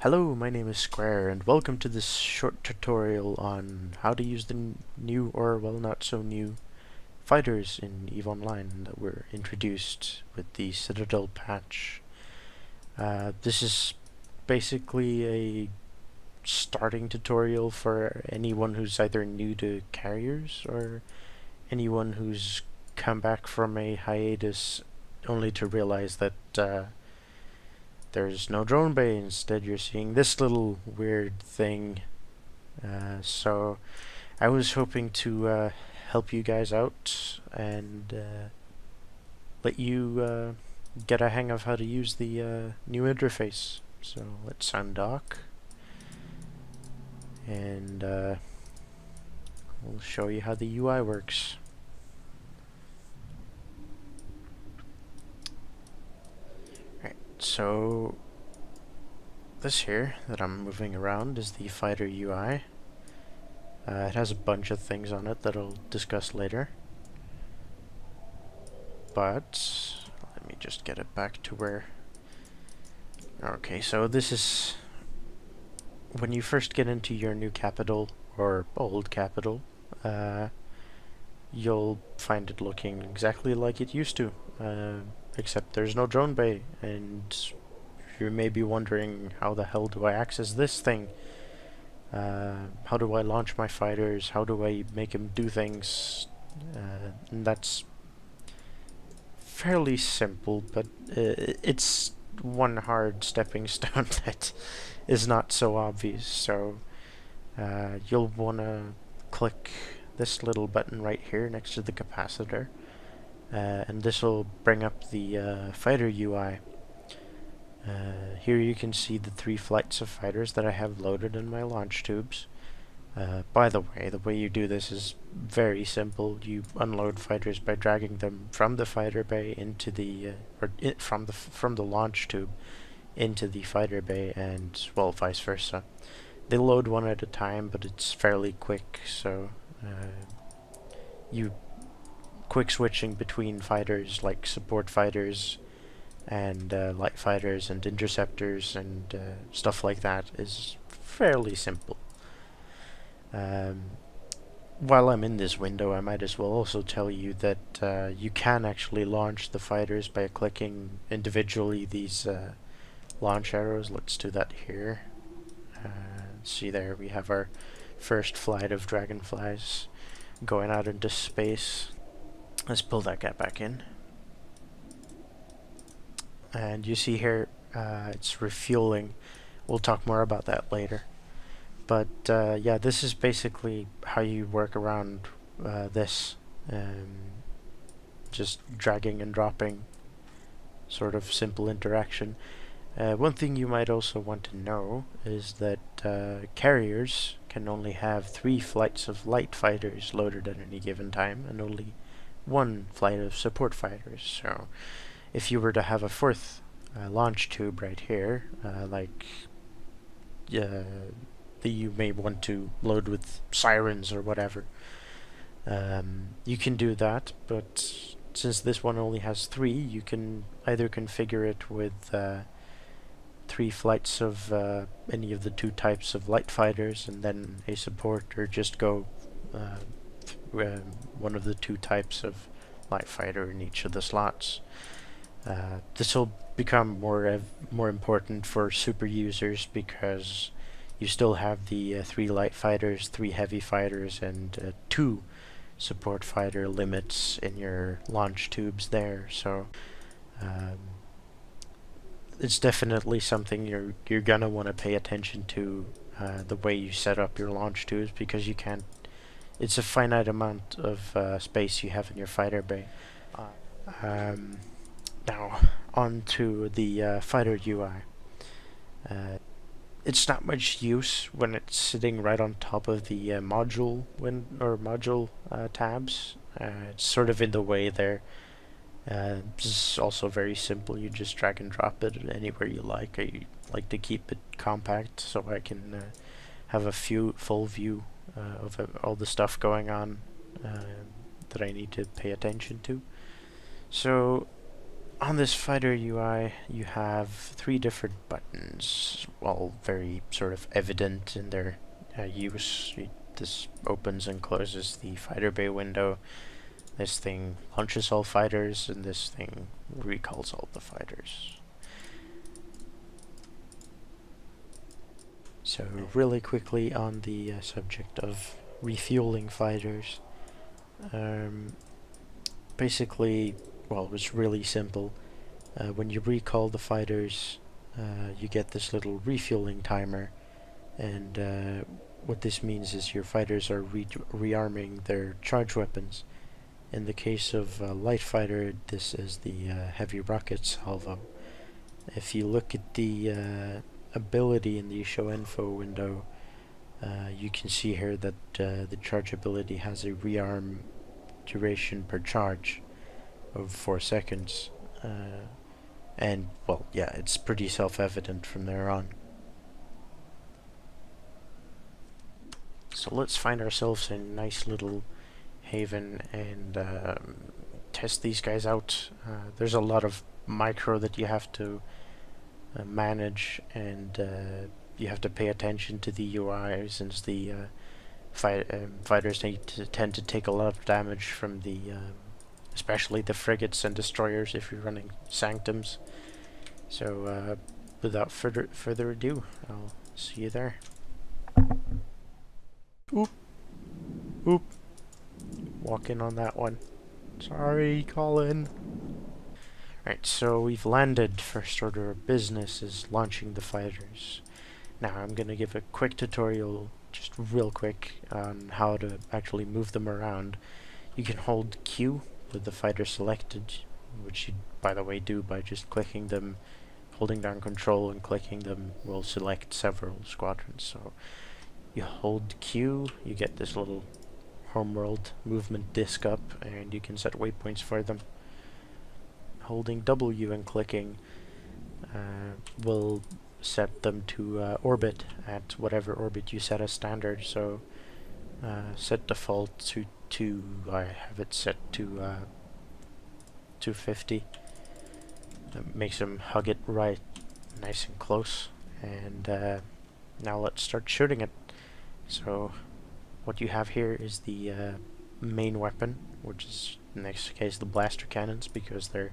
Hello, my name is Square, and welcome to this short tutorial on how to use the new, or well, not so new, fighters in EVE Online that were introduced with the Citadel patch. This is basically a starting tutorial for anyone who's either new to carriers or anyone who's come back from a hiatus only to realize that there's no drone bay. Instead, you're seeing this little weird thing. So I was hoping to help you guys out and let you get a hang of how to use the new interface. So let's undock, and we'll show you how the UI works. So this here that I'm moving around is the fighter UI. It has a bunch of things on it that I'll discuss later. But let me just get it back to where... Okay, so this is when you first get into your new capital, or old capital, you'll find it looking exactly like it used to. Except there's no drone bay, and you may be wondering, how the hell do I access this thing? How do I launch my fighters? How do I make them do things? And that's fairly simple, but it's one hard stepping stone that is not so obvious. So you'll want to click this little button right here next to the capacitor. And this will bring up the fighter UI. Here you can see the 3 flights of fighters that I have loaded in my launch tubes. By the way you do this is very simple. You unload fighters by dragging them from the fighter bay into the from the launch tube into the fighter bay, and well, vice versa. They load one at a time, but it's fairly quick, so you quick switching between fighters like support fighters and light fighters and interceptors and stuff like that is fairly simple. While I'm in this window, I might as well also tell you that you can actually launch the fighters by clicking individually these launch arrows. Let's do that here. See there, we have our first flight of dragonflies going out into space. Let's pull that guy back in. And you see here, it's refueling. We'll talk more about that later. But yeah, this is basically how you work around this. Just dragging and dropping, sort of simple interaction. One thing you might also want to know is that carriers can only have 3 flights of light fighters loaded at any given time, and only 1 flight of support fighters. So if you were to have a 4th launch tube right here, like that you may want to load with sirens or whatever, you can do that, but since this one only has 3, you can either configure it with 3 flights of any of the 2 types of light fighters and then a support, or just go one of the 2 types of light fighter in each of the slots. This will become more important for super users, because you still have the 3 light fighters, 3 heavy fighters, and 2 support fighter limits in your launch tubes there. So it's definitely something you're gonna want to pay attention to, the way you set up your launch tubes, because you can't. It's a finite amount of space you have in your fighter bay. Now, on to the fighter UI. It's not much use when it's sitting right on top of the module tabs. It's sort of in the way there. This is also very simple. You just drag and drop it anywhere you like. I like to keep it compact so I can have a full view of all the stuff going on that I need to pay attention to. So on this fighter UI, you have 3 different buttons, well, very sort of evident in their use. This opens and closes the fighter bay window. This thing launches all fighters, and this thing recalls all the fighters. So really quickly on the subject of refueling fighters, basically, well, it's really simple. When you recall the fighters, you get this little refueling timer, and what this means is your fighters are rearming their charge weapons. In the case of a light fighter, this is the heavy rocket salvo. If you look at the ability in the show info window, you can see here that the charge ability has a rearm duration per charge of 4 seconds. And, well, yeah, it's pretty self-evident from there on. So let's find ourselves a nice little haven and test these guys out. There's a lot of micro that you have to manage, and you have to pay attention to the UI, since the fighters tend to take a lot of damage from the especially the frigates and destroyers if you're running sanctums. So without further ado, I'll see you there. Oop. Oop. Walk in on that one. Sorry, Colin. Right, so we've landed. First order of business is launching the fighters. Now I'm gonna give a quick tutorial, just real quick, on how to actually move them around. You can hold Q with the fighter selected, which you, by the way, do by just clicking them, holding down control and clicking them will select several squadrons. So you hold Q, you get this little homeworld movement disc up, and you can set waypoints for them. Holding W and clicking will set them to orbit at whatever orbit you set as standard. So set default to 2, I have it set to 250. That makes them hug it right nice and close. And now let's start shooting it. So what you have here is the main weapon, which is in this case the blaster cannons, because they're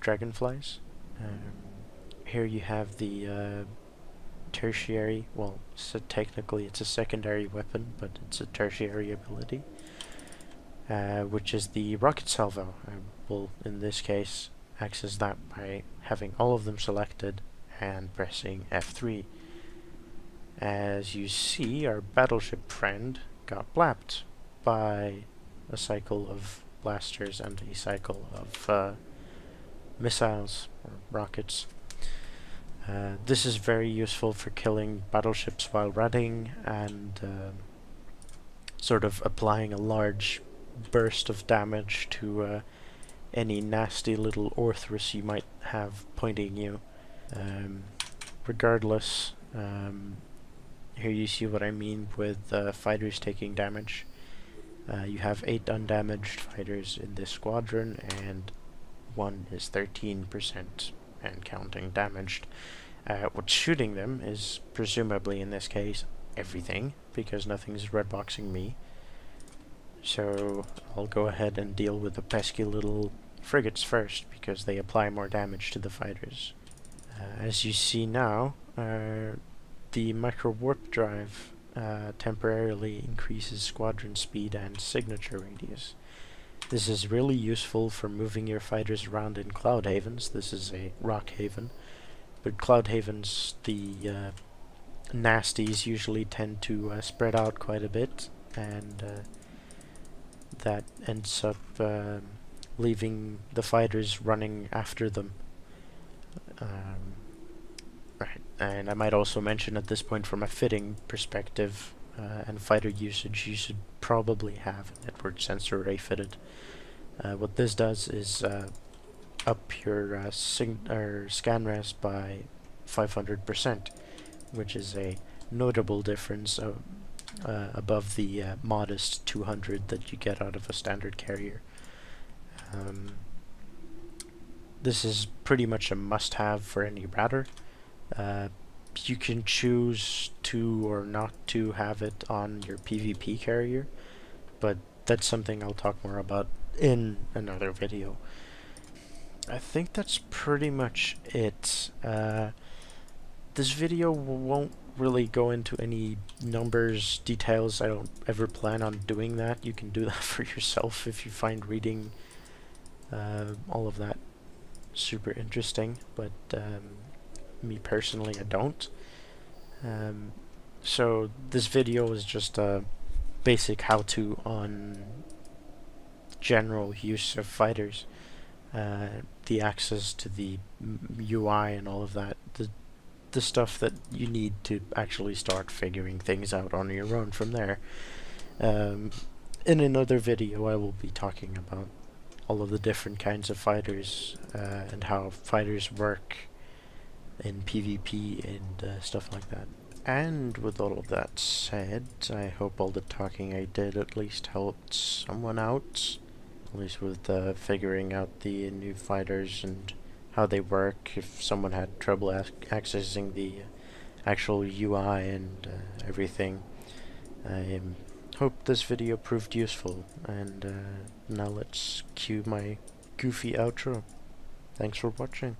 dragonflies. Here you have the tertiary, well, so technically it's a secondary weapon, but it's a tertiary ability, which is the rocket salvo. I will, in this case, access that by having all of them selected and pressing F3. As you see, our battleship friend got blapped by a cycle of blasters and a cycle of missiles or rockets. This is very useful for killing battleships while running and sort of applying a large burst of damage to any nasty little Orthrus you might have pointing you. Regardless, here you see what I mean with fighters taking damage. You have 8 undamaged fighters in this squadron, and 1 is 13% and counting damaged. What's shooting them is presumably, in this case, everything, because nothing's redboxing me. So I'll go ahead and deal with the pesky little frigates first, because they apply more damage to the fighters. As you see now, the micro warp drive temporarily increases squadron speed and signature radius. This is really useful for moving your fighters around in cloud havens. This is a rock haven, but cloud havens, the nasties usually tend to spread out quite a bit, and that ends up leaving the fighters running after them. Right, and I might also mention at this point, from a fitting perspective and fighter usage, you should probably have a network sensor array fitted. What this does is up your scan res by 500%, which is a notable difference above the modest 200 that you get out of a standard carrier. Um, this is pretty much a must-have for any router. Uh, you can choose to or not to have it on your PvP carrier, but that's something I'll talk more about in another video. I think that's pretty much it. This video won't really go into any numbers, details. I don't ever plan on doing that. You can do that for yourself if you find reading all of that super interesting, but me personally, I don't. So this video is just a basic how-to on general use of fighters, the access to the UI and all of that, the stuff that you need to actually start figuring things out on your own from there. In another video, I will be talking about all of the different kinds of fighters and how fighters work in PvP and stuff like that. And with all of that said, I hope all the talking I did at least helped someone out, at least with figuring out the new fighters and how they work, if someone had trouble accessing the actual UI and everything. I hope this video proved useful, and now let's cue my goofy outro. Thanks for watching.